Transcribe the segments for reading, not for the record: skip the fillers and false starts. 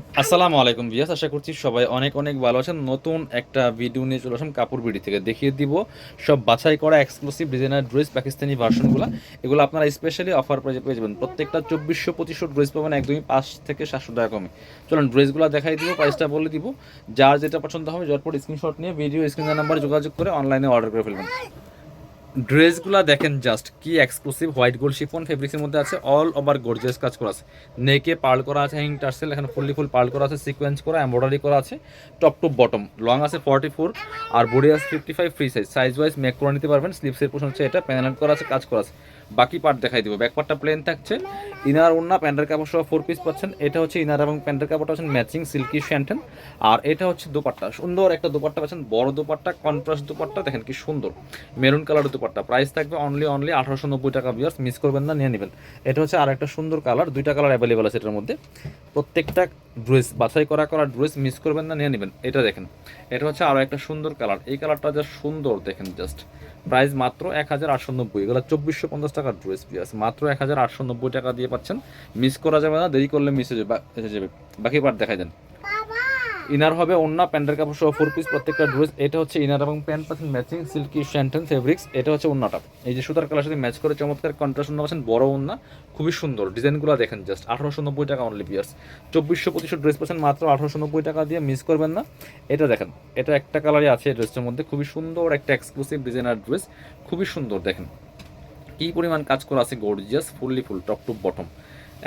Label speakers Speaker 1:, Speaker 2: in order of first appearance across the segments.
Speaker 1: আসসালামু আলাইকুম ভিয়াস, আশা করছি সবাই অনেক অনেক ভালো আছেন। নতুন একটা ভিডিও নিয়ে চলে আসলাম কাপড় বিডি থেকে। দেখিয়ে দিব সব বাছাই করা এক্সক্লুসিভ ডিজাইনার ড্রেস, পাকিস্তানি ভার্সনগুলো। এগুলো আপনারা স্পেশালি অফার প্রাইজে পেয়ে যাবেন। প্রত্যেকটা 2400-2500 ড্রেস পাবেন একদমই 500 থেকে 700 টাকা কমে। চলুন ড্রেসগুলো দেখাই দিব, প্রাইসটা বলে দিব। যার যেটা পছন্দ হবে ঝটপট স্ক্রিনশট নিয়ে ভিডিও স্ক্রিনের নাম্বারে যোগাযোগ করে অনলাইনে অর্ডার করে ফেলবেন। ড্রেসগুলো দেখেন জাস্ট কি এক্সক্লুসিভ, হোয়াইট গোল্ড শিফন ফেব্রিক্সের মধ্যে আছে, অল ওভার গর্জিয়াস কাজ করা আছে। নেকে পার্ল করা আছে, হ্যাঙ্গিং টার্সেল এখানে ফুল পার্ল করা আছে, সিকোয়েন্স করা এমব্রয়ডারি করা আছে। টপ টু বটম লং আছে 44 আর বডি আছে 55, ফ্রি সাইজ ওয়াইজ মেক করে নিতে পারবেন। স্লিপসের পোর্শন হচ্ছে এটা, প্যানেল করা আছে, কাজ করা আছে। বাকি পার্ট দেখাই দিব। ব্যাক পার্টটা প্লেন থাকছে, ইনার ওন্না প্যান্টের কাপড় সহ 4 পিস পাচ্ছেন। এটা হচ্ছে ইনার এবং প্যান্টের কাপড়টা হচ্ছে ম্যাচিং সিল্কি শ্যান্টেন। আর এটা হচ্ছে দোপাট্টা, সুন্দর একটা দোপাট্টা পাচ্ছেন, বড় দোপাট্টা, কন্ট্রাস্ট দোপাট্টা দেখেন কি সুন্দর, মেরুন কালারের দোপাট্টা। প্রাইস থাকবে অনলি 1890 টাকা। ভিউয়ার্স মিস করবেন না, নিয়ে নেবেন। এটা হচ্ছে আর একটা সুন্দর কালার, দুইটা কালার অ্যাভেলেবেল আছে এটার মধ্যে। প্রত্যেকটা ড্রেস বাছাই করা ড্রেস, মিস করবেন না, নিয়ে নেবেন। এটা দেখেন, এটা হচ্ছে আরও একটা সুন্দর কালার। এই কালারটা যা সুন্দর দেখেন জাস্ট। প্রাইস মাত্র 1890। এগুলো 2450 টাকার ড্রেস। ভিউয়ার্স মাত্র 1890 টাকা দিয়ে পাচ্ছেন। মিস করা যাবে না, দেরি করলে মিস হয়ে যাবে। বাকি পার্ট দেখাই দেন। ইনার হবে ওন্না প্যান্টের কাপড় সহ 4 পিস প্রত্যেকটা ড্রেস। এটা হচ্ছে ইনার এবং প্যান্ট পাচ্ছেন ম্যাচিং সিল্কি শ্যান্টন ফেব্রিক্স। এটা হচ্ছে ওন্নাটা, এই যে সুতার কালার সাথে ম্যাচ করে চমৎকার কন্ট্রাস্ট ওন্না পাচ্ছেন, বড় ওন্না, খুবই সুন্দর। ডিজাইনগুলো দেখেন জাস্ট। 1890 টাকা অনলি। ভিউয়ার্স 2400-2500 ড্রেস পাচ্ছেন মাত্র 1890 টাকা দিয়ে, মিস করবেন না। এটা দেখেন, এটা একটা কালারই আছে এই ড্রেসটার মধ্যে, খুবই সুন্দর একটা এক্সক্লুসিভ ডিজাইনার ড্রেস, খুবই সুন্দর। দেখেন কি পরিমাণ কাজ করা আছে, gorgeous full top to bottom,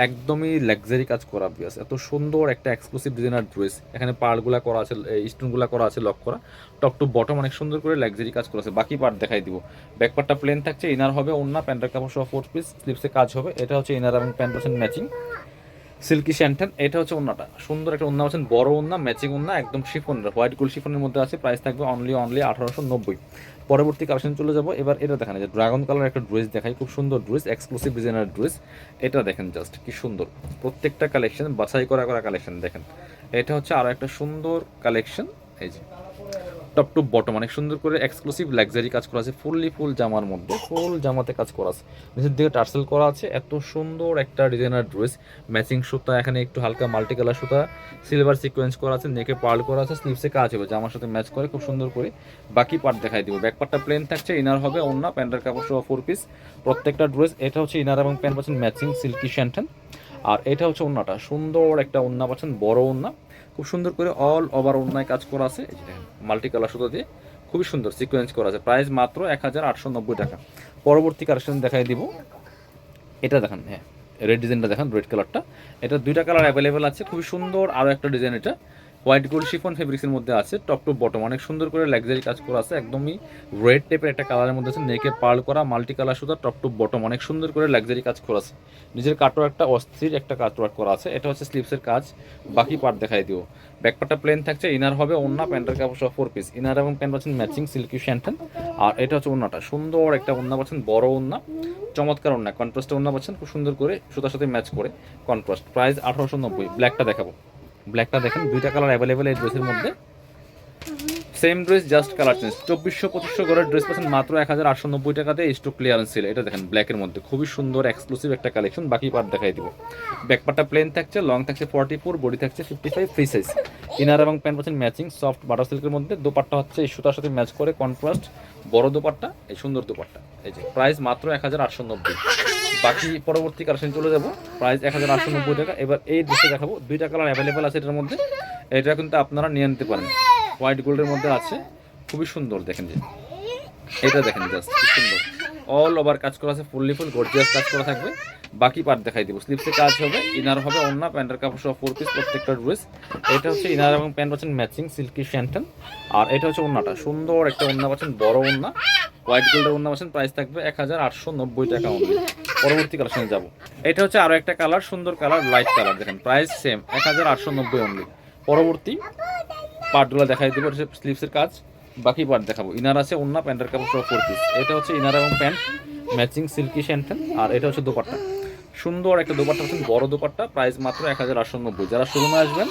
Speaker 1: একদমই লাক্সারি কাজ করা। বিয়াস এত সুন্দর একটা এক্সক্লুসিভ ডিজাইনার ড্রেস। এখানে পার্লগুলো করা আছে, স্টোনগুলো করা আছে, লক করা, টপ টু বটম অনেক সুন্দর করে লাক্সারি কাজ করা আছে। বাকি পার্ট দেখাই দিব। ব্যাক পার্টটা প্লেন থাকছে, ইনার হবে ওন্না প্যান্টের কাপড় সহ 4 পিস, স্লিপসে কাজ হবে। এটা হচ্ছে ইনার এবং প্যান্ট পাচ্ছেন ম্যাচিং সিল্কি শ্যান্টেন। এটা হচ্ছে ওন্নাটা, সুন্দর একটা ওন্না পাচ্ছেন, বড় ওন্না, ম্যাচিং ওন্না, একদম শিফনের, হোয়াইট গোল্ড শিফনের মধ্যে আছে। প্রাইস থাকবে অনলি 1890। পরবর্তী কালেকশন চলে যাবো। এবার এটা দেখেন, যে ড্রাগন কালার একটা ড্রেস দেখাই, খুব সুন্দর ড্রেস, এক্সক্লুসিভ ডিজাইনার ড্রেস। এটা দেখেন জাস্ট কি সুন্দর, প্রত্যেকটা কালেকশন বাছাই করা কালেকশন দেখেন। এটা হচ্ছে আরও একটা সুন্দর কালেকশন, এই যে টপ টু বটম অনেক সুন্দর করে এক্সক্লুসিভ লাক্সারি কাজ করা আছে। ফুল জামার মধ্যে, ফুল জামাতে কাজ করা আছে, নিচের দিকে টার্সেল করা আছে। এত সুন্দর একটা ডিজাইনার ড্রেস, ম্যাচিং সুতা, এখানে একটু হালকা মাল্টি কালার সুতা, সিলভার সিকোয়েন্স করা আছে, নেকে পার্ল করা আছে, স্লিভসে কাজ হবে, জামার সাথে ম্যাচ করে খুব সুন্দর করে। বাকি পার্ট দেখাই দিব। ব্যাক পার্টটা প্লেন থাকছে, ইনার হবে ওন্না প্যান্টের কাপড় সহ 4 পিস প্রত্যেকটা ড্রেস। এটা হচ্ছে ইনার এবং প্যান্ট পাচ্ছেন ম্যাচিং সিল্কি শ্যান্টেন। আর এটা হচ্ছে ওন্নাটা, সুন্দর একটা ওন্না পাচ্ছেন, বড় ওন্না, খুব সুন্দর করে অল ওভার ওন্নায় কাজ করা আছে। এই যে মাল্টি কালার সুতো দিয়ে খুবই সুন্দর সিকোয়েন্স করা আছে। প্রাইস মাত্র 1890 টাকা। পরবর্তী কালেকশন দেখাই দিব। এটা দেখেন, হ্যাঁ রেড ডিজাইনটা দেখেন, রেড কালারটা। এটা দুইটা কালার অ্যাভেলেবেল আছে, খুবই সুন্দর। আরও একটা ডিজাইন, এটা হোয়াইট গোল্ড শিফন ফেব্রিক্সের মধ্যে আছে, টপ টু বটম অনেক সুন্দর করে লাক্সারি কাজ করা আছে, একদমই রেড টাইপের একটা কালারের মধ্যে আছে, নেকে পার্ল করা, মাল্টি কালার সুতা, টপ টু বটম অনেক সুন্দর করে লাক্সারি কাজ করা আছে। নিজের কাটওয়ার্কটা অস্থির একটা কাটওয়ার্ক করা আছে। এটা হচ্ছে স্লিপসের কাজ। বাকি পার্ট দেখাই দিও। ব্যাক পার্টটা প্লেন থাকছে, ইনার হবে ওন্না প্যান্টের কাপড় সহ 4 পিস, ইনার এবং প্যান্ট পাচ্ছেন ম্যাচিং সিল্কি শ্যান্টেন। আর এটা হচ্ছে ওন্নাটা, সুন্দর একটা ওন্না পাচ্ছেন, বড় ওন্না, চমৎকার ওন্না, কন্ট্রাস্টে ওন্না পাচ্ছেন, খুব সুন্দর করে সুতার সাথে ম্যাচ করে কন্ট্রাস্ট। প্রাইস 1890। ব্ল্যাকটা দেখাবো, ব্ল্যাকটা দেখেন, দুইটা কালার অ্যাভেলেবেল এই ড্রেসের মধ্যে, same dress just colour change. 2400-2500 করে ড্রেস পাচ্ছেন মাত্র 1890 টাকাতে, স্টক ক্লিয়ারেন্স সেল। এটা দেখেন ব্ল্যাকের মধ্যে, খুবই সুন্দর এক্সক্লুসিভ একটা কালেকশন। বাকি পার্ট দেখাই দিব। ব্যাক পার্টটা প্লেন থাকছে, লং থাকছে 44, বডি থাকছে 55, ফ্রি সাইজ। ইনার এবং প্যান্ট পাচ্ছেন ম্যাচিং সফট বাটার সিল্কের মধ্যে। দোপাট্টা হচ্ছে এই সুতার সাথে ম্যাচ করে কন্ট্রাস্ট, বড় দোপাট্টা, এই সুন্দর দোপাট্টা। এই যে প্রাইস মাত্র 1890। বাকি পরবর্তী কালেকশন চলে যাব। প্রাইস 1890 টাকা। এবার এই ড্রেসটা দেখাবো, দুইটা কালার অ্যাভেলেবেল আছে এটার মধ্যে। এটা কিন্তু আপনারা নিয়ে নিতে পারেন, হোয়াইট গোল্ডের মধ্যে আছে, খুবই সুন্দর। দেখেন যে এটা দেখেন জাস্ট কি সুন্দর, অল ওভার কাজ করা আছে, ফুল গর্জিয়াস কাজ করা থাকবে। বাকি পার্ট দেখাই দিব। স্লিপসে কাজ হবে, ইনার হবে ওন্না প্যান্টের কাপড় সহ 4 পিস প্রত্যেকটা ড্রেস। এটা হচ্ছে ইনার এবং প্যান্ট পাচ্ছেন ম্যাচিং সিল্কি শ্যান্টেন। আর এটা হচ্ছে ওন্নাটা, সুন্দর একটা ওন্না পাচ্ছেন, বড় ওন্না, হোয়াইট গোল্ডের ওন্না পাচ্ছেন। প্রাইস থাকবে 1890 টাকা অনলি। পরবর্তী কালেকশনে যাব। এটা হচ্ছে আরও একটা কালার, সুন্দর কালার, লাইট কালার, দেখেন প্রাইস সেম 1890 অনলি। পরবর্তী পার্টগুলো দেখাই দেবো, স্লিভসের কাজ। বাকি পার্ট দেখাবো। ইনার আছে ওন্না প্যান্টের কাপড় সহ 4 পিস। এটা হচ্ছে ইনার এবং প্যান্ট ম্যাচিং সিল্কি শ্যান্টেন। আর এটা হচ্ছে দোপাট্টা, সুন্দর একটা দোপাট্টা পাচ্ছেন, বড় দোপাট্টা। প্রাইস মাত্র 1890। যারা শোরুমে আসবেন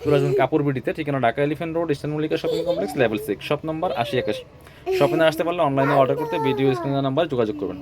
Speaker 1: চলে আসবেন কাপড় বিডিতে, ঠিকানা Dhaka elephant road, eastern Mallika shopping complex, level 6, shop number 8081। শপিংয়ে আসতে পারলে অনলাইনে অর্ডার করতে ভিডিও স্ক্রিনের নাম্বার যোগাযোগ করবেন।